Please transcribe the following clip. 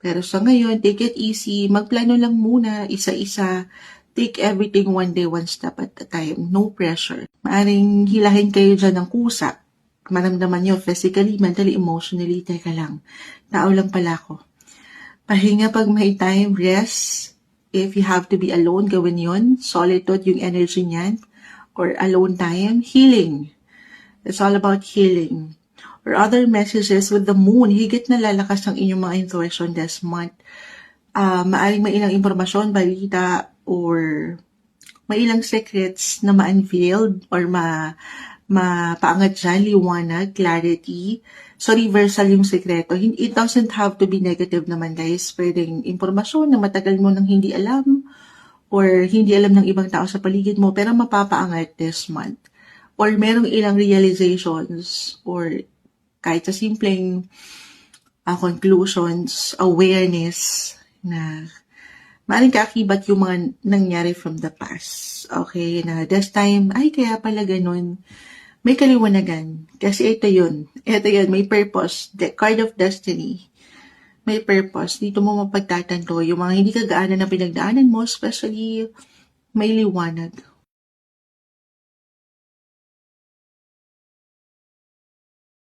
Pero sa ngayon, take it easy. Magplano lang muna, isa-isa. Take everything one day, one step at a time. No pressure. Maaring hilahin kayo dyan ng kusa. Maramdaman nyo physically, mentally, emotionally. Teka lang, tao lang pala ako. Pahinga pag may time, rest. If you have to be alone, gawin yun. Solitude yung energy niyan. Or alone time, healing. It's all about healing. Or other messages with the moon, higit na lalakas ang inyong mga intuition this month. Maaring may ilang impormasyon, balita, or may ilang secrets na ma-unveiled or mapaangat dyan, liwanag, clarity. So, reversal yung sekreto. It doesn't have to be negative naman, guys. Pwedeng impormasyon na matagal mo nang hindi alam or hindi alam ng ibang tao sa paligid mo, pero mapapaangat this month. Or merong ilang realizations or kahit sa simpleng conclusions, awareness na maaaring kaakibat yung mga nangyari from the past. Okay, na this time, ay kaya pala ganun. May kaliwanagan. Kasi ito yun. Ito yun, may purpose. The card of destiny. May purpose. Dito mo mapagtatanto yung mga hindi kagaanan na pinagdaanan mo, especially may liwanag.